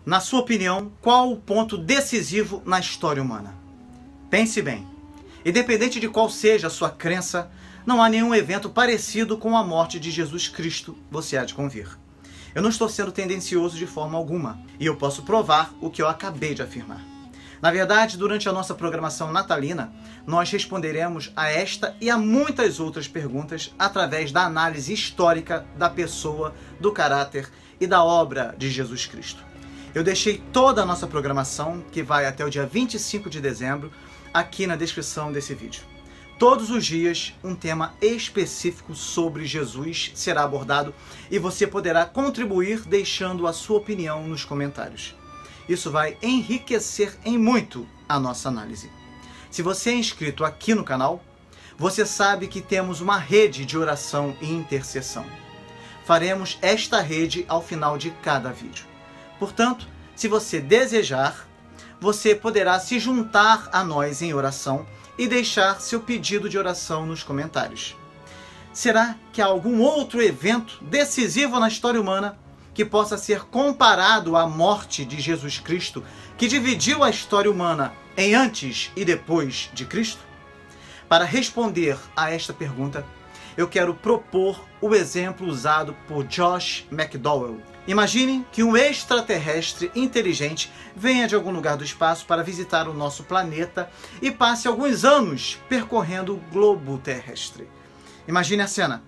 Na sua opinião, qual o ponto decisivo na história humana? Pense bem. Independente de qual seja a sua crença, não há nenhum evento parecido com a morte de Jesus Cristo, você há de convir. Eu não estou sendo tendencioso de forma alguma, e eu posso provar o que eu acabei de afirmar. Na verdade, durante a nossa programação natalina, nós responderemos a esta e a muitas outras perguntas através da análise histórica da pessoa, do caráter e da obra de Jesus Cristo. Eu deixei toda a nossa programação, que vai até o dia 25 de dezembro, aqui na descrição desse vídeo. Todos os dias, um tema específico sobre Jesus será abordado e você poderá contribuir deixando a sua opinião nos comentários. Isso vai enriquecer em muito a nossa análise. Se você é inscrito aqui no canal, você sabe que temos uma rede de oração e intercessão. Faremos esta rede ao final de cada vídeo. Portanto, se você desejar, você poderá se juntar a nós em oração e deixar seu pedido de oração nos comentários. Será que há algum outro evento decisivo na história humana que possa ser comparado à morte de Jesus Cristo, que dividiu a história humana em antes e depois de Cristo? Para responder a esta pergunta, eu quero propor o exemplo usado por Josh McDowell. Imagine que um extraterrestre inteligente venha de algum lugar do espaço para visitar o nosso planeta e passe alguns anos percorrendo o globo terrestre. Imagine a cena.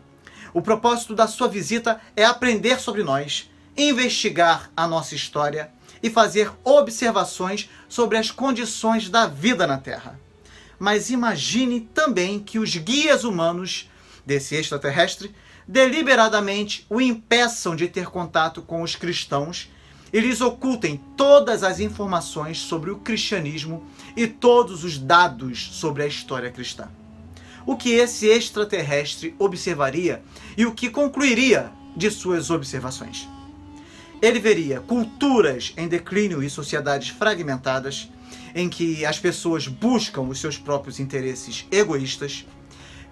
O propósito da sua visita é aprender sobre nós, investigar a nossa história e fazer observações sobre as condições da vida na Terra. Mas imagine também que os guias humanos desse extraterrestre deliberadamente o impeçam de ter contato com os cristãos e lhes ocultem todas as informações sobre o cristianismo e todos os dados sobre a história cristã. O que esse extraterrestre observaria e o que concluiria de suas observações? Ele veria culturas em declínio e sociedades fragmentadas, em que as pessoas buscam os seus próprios interesses egoístas.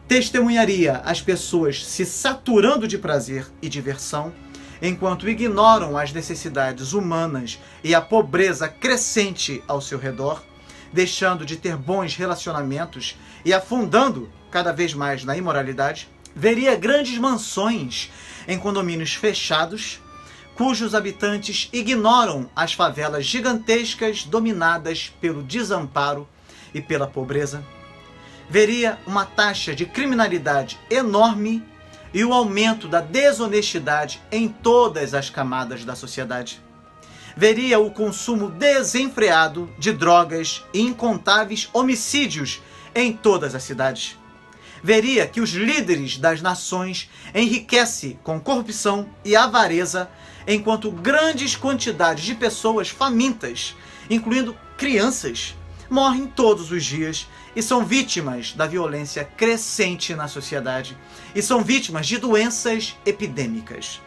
Testemunharia as pessoas se saturando de prazer e diversão, enquanto ignoram as necessidades humanas e a pobreza crescente ao seu redor, deixando de ter bons relacionamentos e afundando cada vez mais na imoralidade. Veria grandes mansões em condomínios fechados, cujos habitantes ignoram as favelas gigantescas dominadas pelo desamparo e pela pobreza. Veria uma taxa de criminalidade enorme e o aumento da desonestidade em todas as camadas da sociedade. Veria o consumo desenfreado de drogas e incontáveis homicídios em todas as cidades. Veria que os líderes das nações enriquecem com corrupção e avareza, enquanto grandes quantidades de pessoas famintas, incluindo crianças, morrem todos os dias e são vítimas da violência crescente na sociedade e são vítimas de doenças epidêmicas.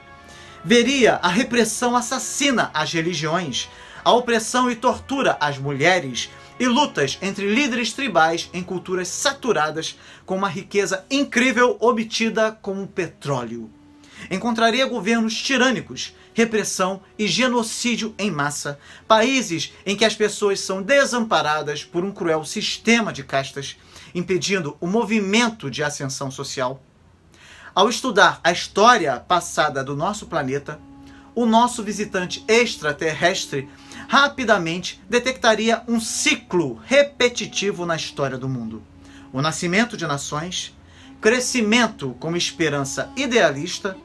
Veria a repressão assassina às religiões, a opressão e tortura às mulheres e lutas entre líderes tribais em culturas saturadas com uma riqueza incrível obtida com o petróleo. Encontraria governos tirânicos, repressão e genocídio em massa, países em que as pessoas são desamparadas por um cruel sistema de castas, impedindo o movimento de ascensão social. Ao estudar a história passada do nosso planeta, o nosso visitante extraterrestre rapidamente detectaria um ciclo repetitivo na história do mundo: o nascimento de nações, crescimento como esperança idealista,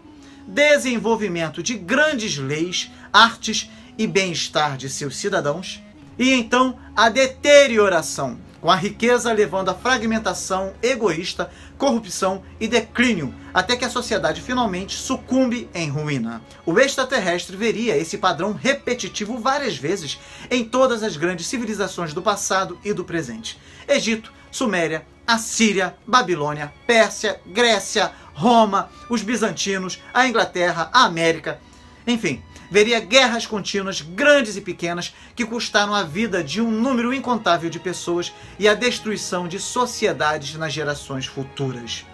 desenvolvimento de grandes leis, artes e bem-estar de seus cidadãos, e então a deterioração, com a riqueza levando à fragmentação egoísta, corrupção e declínio, até que a sociedade finalmente sucumbe em ruína. O extraterrestre veria esse padrão repetitivo várias vezes em todas as grandes civilizações do passado e do presente: Egito, Suméria, Assíria, Babilônia, Pérsia, Grécia, Roma, os bizantinos, a Inglaterra, a América. Enfim, veria guerras contínuas, grandes e pequenas, que custaram a vida de um número incontável de pessoas e a destruição de sociedades nas gerações futuras.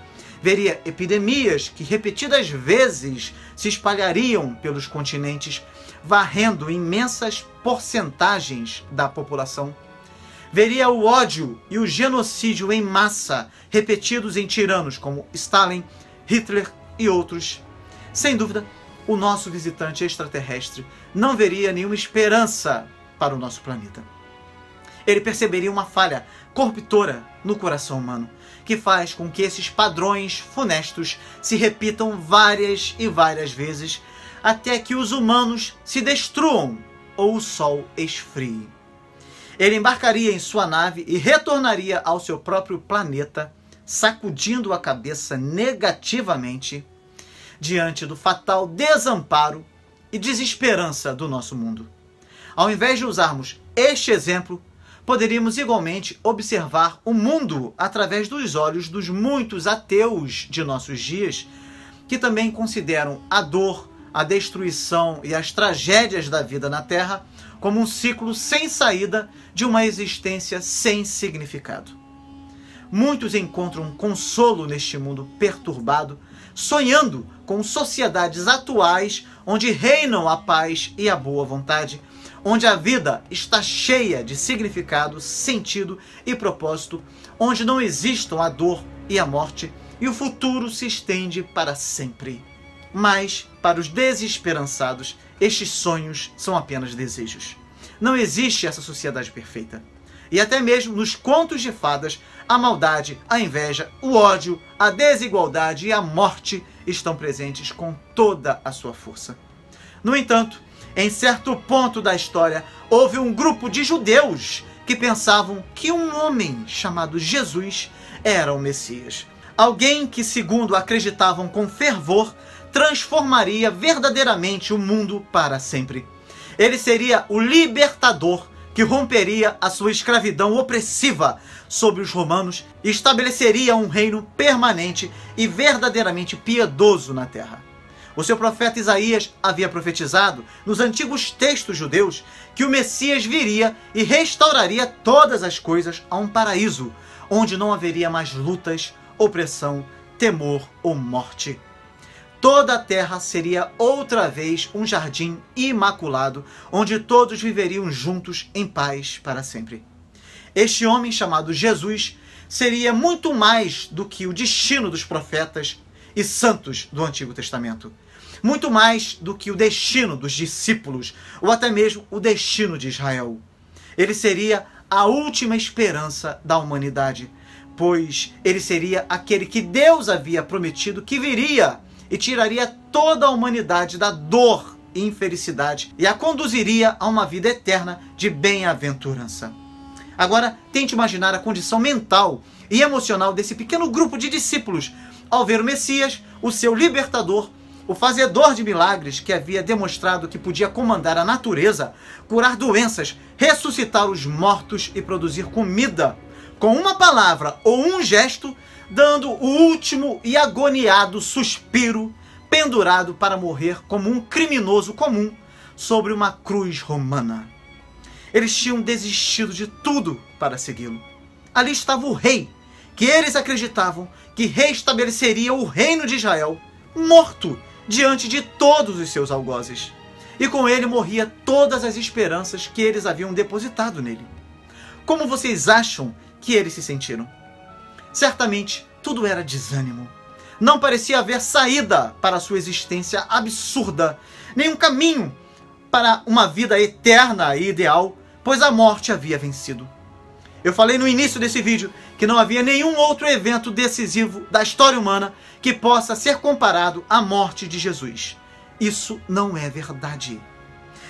Veria epidemias que repetidas vezes se espalhariam pelos continentes, varrendo imensas porcentagens da população. Veria o ódio e o genocídio em massa repetidos em tiranos como Stalin, Hitler e outros. Sem dúvida, o nosso visitante extraterrestre não veria nenhuma esperança para o nosso planeta. Ele perceberia uma falha corruptora no coração humano, que faz com que esses padrões funestos se repitam várias e várias vezes, até que os humanos se destruam ou o sol esfrie. Ele embarcaria em sua nave e retornaria ao seu próprio planeta, sacudindo a cabeça negativamente diante do fatal desamparo e desesperança do nosso mundo. Ao invés de usarmos este exemplo, poderíamos igualmente observar o mundo através dos olhos dos muitos ateus de nossos dias, que também consideram a dor, a destruição e as tragédias da vida na Terra como um ciclo sem saída de uma existência sem significado. Muitos encontram consolo neste mundo perturbado, sonhando com sociedades atuais onde reinam a paz e a boa vontade, onde a vida está cheia de significado, sentido e propósito, onde não existam a dor e a morte, e o futuro se estende para sempre. Mas, para os desesperançados, estes sonhos são apenas desejos. Não existe essa sociedade perfeita. E até mesmo nos contos de fadas, a maldade, a inveja, o ódio, a desigualdade e a morte estão presentes com toda a sua força. No entanto, em certo ponto da história, houve um grupo de judeus que pensavam que um homem chamado Jesus era o Messias. Alguém que, segundo acreditavam com fervor, transformaria verdadeiramente o mundo para sempre. Ele seria o libertador que romperia a sua escravidão opressiva sobre os romanos e estabeleceria um reino permanente e verdadeiramente piedoso na terra. O seu profeta Isaías havia profetizado nos antigos textos judeus que o Messias viria e restauraria todas as coisas a um paraíso, onde não haveria mais lutas, opressão, temor ou morte. Toda a terra seria outra vez um jardim imaculado, onde todos viveriam juntos em paz para sempre. Este homem chamado Jesus seria muito mais do que o destino dos profetas e santos do Antigo Testamento. Muito mais do que o destino dos discípulos, ou até mesmo o destino de Israel. Ele seria a última esperança da humanidade, pois ele seria aquele que Deus havia prometido que viria e tiraria toda a humanidade da dor e infelicidade e a conduziria a uma vida eterna de bem-aventurança. Agora, tente imaginar a condição mental e emocional desse pequeno grupo de discípulos ao ver o Messias, o seu libertador, o fazedor de milagres que havia demonstrado que podia comandar a natureza, curar doenças, ressuscitar os mortos e produzir comida, com uma palavra ou um gesto, dando o último e agoniado suspiro, pendurado para morrer como um criminoso comum sobre uma cruz romana. Eles tinham desistido de tudo para segui-lo. Ali estava o rei, que eles acreditavam que restabeleceria o reino de Israel, morto diante de todos os seus algozes. E com ele morria todas as esperanças que eles haviam depositado nele. Como vocês acham que eles se sentiram? Certamente, tudo era desânimo. Não parecia haver saída para a sua existência absurda, nenhum caminho para uma vida eterna e ideal, pois a morte havia vencido. Eu falei no início desse vídeo que não havia nenhum outro evento decisivo da história humana que possa ser comparado à morte de Jesus. Isso não é verdade.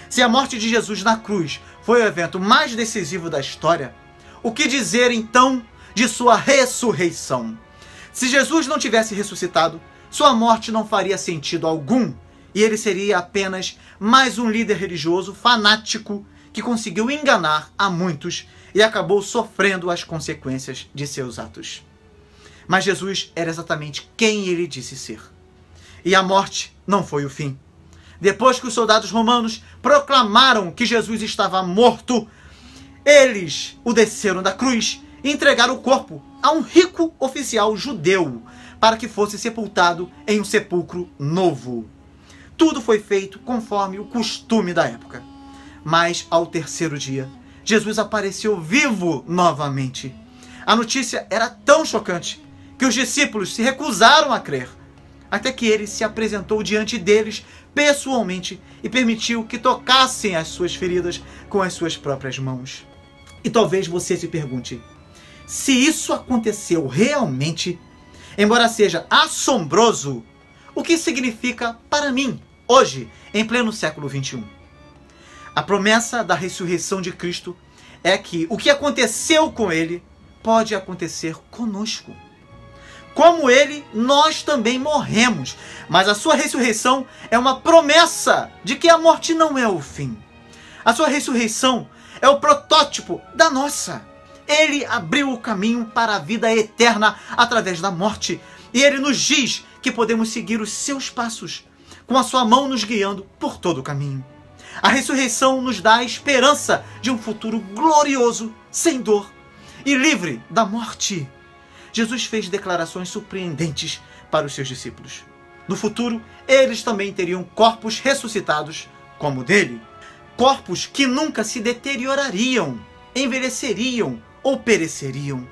Se a morte de Jesus na cruz foi o evento mais decisivo da história, o que dizer então de sua ressurreição? Se Jesus não tivesse ressuscitado, sua morte não faria sentido algum e ele seria apenas mais um líder religioso fanático que conseguiu enganar a muitos e acabou sofrendo as consequências de seus atos. Mas Jesus era exatamente quem ele disse ser. E a morte não foi o fim. Depois que os soldados romanos proclamaram que Jesus estava morto, eles o desceram da cruz e entregaram o corpo a um rico oficial judeu para que fosse sepultado em um sepulcro novo. Tudo foi feito conforme o costume da época. Mas ao terceiro dia, Jesus apareceu vivo novamente. A notícia era tão chocante que os discípulos se recusaram a crer, até que ele se apresentou diante deles pessoalmente e permitiu que tocassem as suas feridas com as suas próprias mãos. E talvez você se pergunte, se isso aconteceu realmente, embora seja assombroso, o que significa para mim, hoje, em pleno século XXI? A promessa da ressurreição de Cristo é que o que aconteceu com ele pode acontecer conosco. Como ele, nós também morremos, mas a sua ressurreição é uma promessa de que a morte não é o fim. A sua ressurreição é o protótipo da nossa. Ele abriu o caminho para a vida eterna através da morte, e ele nos diz que podemos seguir os seus passos, com a sua mão nos guiando por todo o caminho. A ressurreição nos dá a esperança de um futuro glorioso, sem dor e livre da morte. Jesus fez declarações surpreendentes para os seus discípulos. No futuro, eles também teriam corpos ressuscitados como o dele. Corpos que nunca se deteriorariam, envelheceriam ou pereceriam.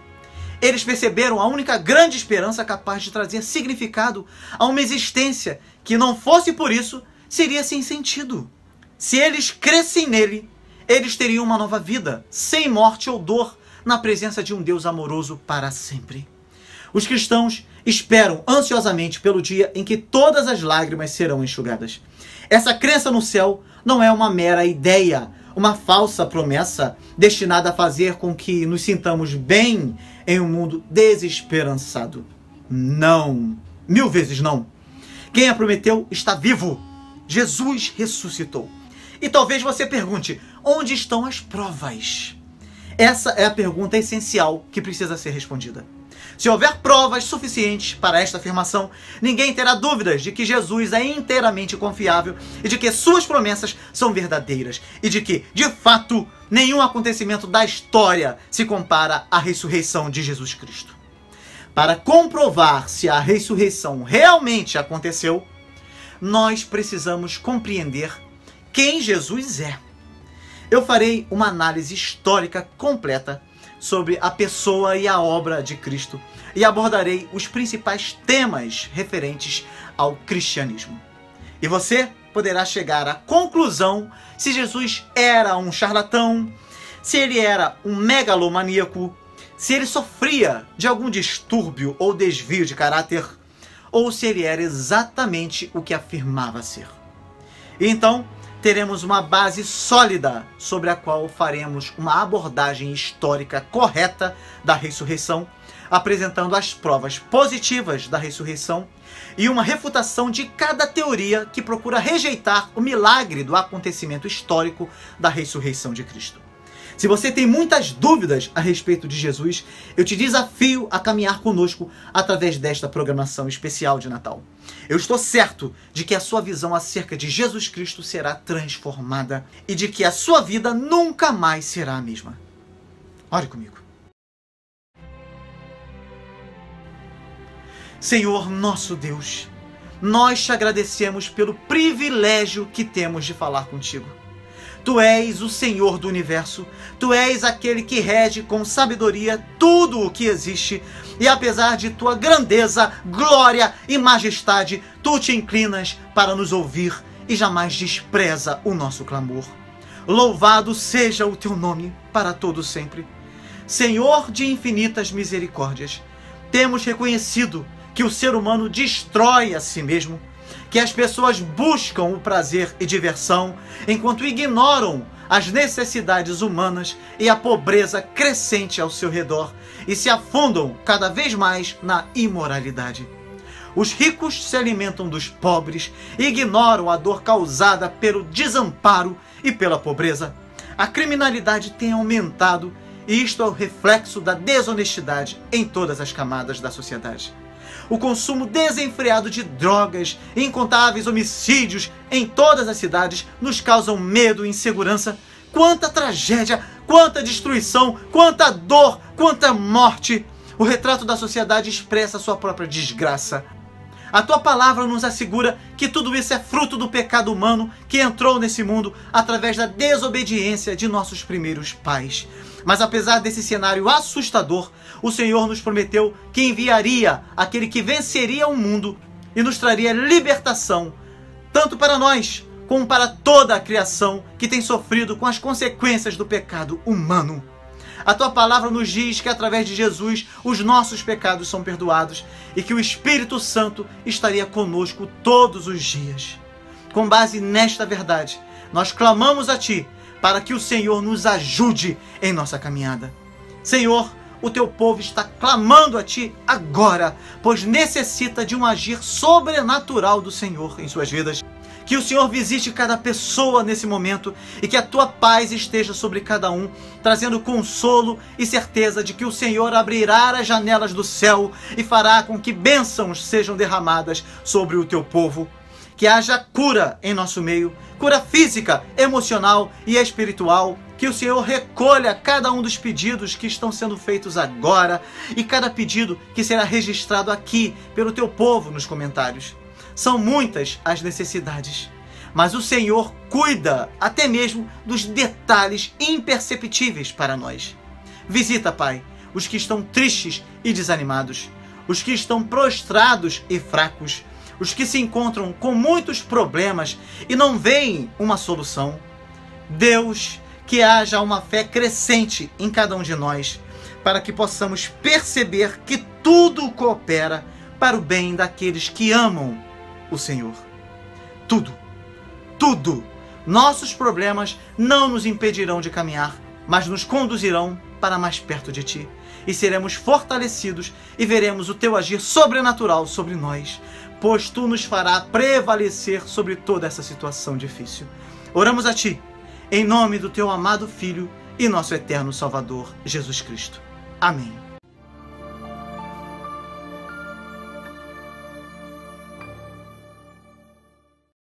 Eles perceberam a única grande esperança capaz de trazer significado a uma existência que não fosse por isso, seria sem sentido. Se eles crescem nele, eles teriam uma nova vida, sem morte ou dor, na presença de um Deus amoroso para sempre. Os cristãos esperam ansiosamente pelo dia em que todas as lágrimas serão enxugadas. Essa crença no céu não é uma mera ideia, uma falsa promessa destinada a fazer com que nos sintamos bem em um mundo desesperançado. Não, 1000 vezes não. Quem a prometeu está vivo. Jesus ressuscitou. E talvez você pergunte, onde estão as provas? Essa é a pergunta essencial que precisa ser respondida. Se houver provas suficientes para esta afirmação, ninguém terá dúvidas de que Jesus é inteiramente confiável e de que suas promessas são verdadeiras e de que, de fato, nenhum acontecimento da história se compara à ressurreição de Jesus Cristo. Para comprovar se a ressurreição realmente aconteceu, nós precisamos compreender quem Jesus é. Eu farei uma análise histórica completa sobre a pessoa e a obra de Cristo e abordarei os principais temas referentes ao cristianismo. E você poderá chegar à conclusão se Jesus era um charlatão, se ele era um megalomaníaco, se ele sofria de algum distúrbio ou desvio de caráter, ou se ele era exatamente o que afirmava ser. E então, teremos uma base sólida sobre a qual faremos uma abordagem histórica correta da ressurreição, apresentando as provas positivas da ressurreição e uma refutação de cada teoria que procura rejeitar o milagre do acontecimento histórico da ressurreição de Cristo. Se você tem muitas dúvidas a respeito de Jesus, eu te desafio a caminhar conosco através desta programação especial de Natal. Eu estou certo de que a sua visão acerca de Jesus Cristo será transformada e de que a sua vida nunca mais será a mesma. Ore comigo. Senhor nosso Deus, nós te agradecemos pelo privilégio que temos de falar contigo. Tu és o Senhor do universo, tu és aquele que rege com sabedoria tudo o que existe, e apesar de tua grandeza, glória e majestade, tu te inclinas para nos ouvir e jamais despreza o nosso clamor. Louvado seja o teu nome para todo sempre. Senhor de infinitas misericórdias, temos reconhecido que o ser humano destrói a si mesmo, que as pessoas buscam o prazer e diversão, enquanto ignoram as necessidades humanas e a pobreza crescente ao seu redor e se afundam cada vez mais na imoralidade. Os ricos se alimentam dos pobres e ignoram a dor causada pelo desamparo e pela pobreza. A criminalidade tem aumentado e isto é o reflexo da desonestidade em todas as camadas da sociedade. O consumo desenfreado de drogas e incontáveis homicídios em todas as cidades nos causam medo e insegurança. Quanta tragédia, quanta destruição, quanta dor, quanta morte! O retrato da sociedade expressa a sua própria desgraça. A tua palavra nos assegura que tudo isso é fruto do pecado humano que entrou nesse mundo através da desobediência de nossos primeiros pais. Mas apesar desse cenário assustador, o Senhor nos prometeu que enviaria aquele que venceria o mundo e nos traria libertação, tanto para nós como para toda a criação que tem sofrido com as consequências do pecado humano. A tua palavra nos diz que através de Jesus os nossos pecados são perdoados e que o Espírito Santo estaria conosco todos os dias. Com base nesta verdade, nós clamamos a Ti para que o Senhor nos ajude em nossa caminhada. Senhor, o Teu povo está clamando a Ti agora, pois necessita de um agir sobrenatural do Senhor em suas vidas. Que o Senhor visite cada pessoa nesse momento e que a Tua paz esteja sobre cada um, trazendo consolo e certeza de que o Senhor abrirá as janelas do céu e fará com que bênçãos sejam derramadas sobre o Teu povo. Que haja cura em nosso meio, cura física, emocional e espiritual. Que o Senhor recolha cada um dos pedidos que estão sendo feitos agora e cada pedido que será registrado aqui pelo Teu povo nos comentários. São muitas as necessidades, mas o Senhor cuida até mesmo dos detalhes imperceptíveis para nós. Visita, Pai, os que estão tristes e desanimados, os que estão prostrados e fracos, os que se encontram com muitos problemas e não veem uma solução. Deus, que haja uma fé crescente em cada um de nós, para que possamos perceber que tudo coopera para o bem daqueles que amam o Senhor. Tudo. Nossos problemas não nos impedirão de caminhar, mas nos conduzirão para mais perto de Ti. E seremos fortalecidos e veremos o Teu agir sobrenatural sobre nós, pois Tu nos fará prevalecer sobre toda essa situação difícil. Oramos a Ti, em nome do Teu amado Filho e nosso eterno Salvador, Jesus Cristo. Amém.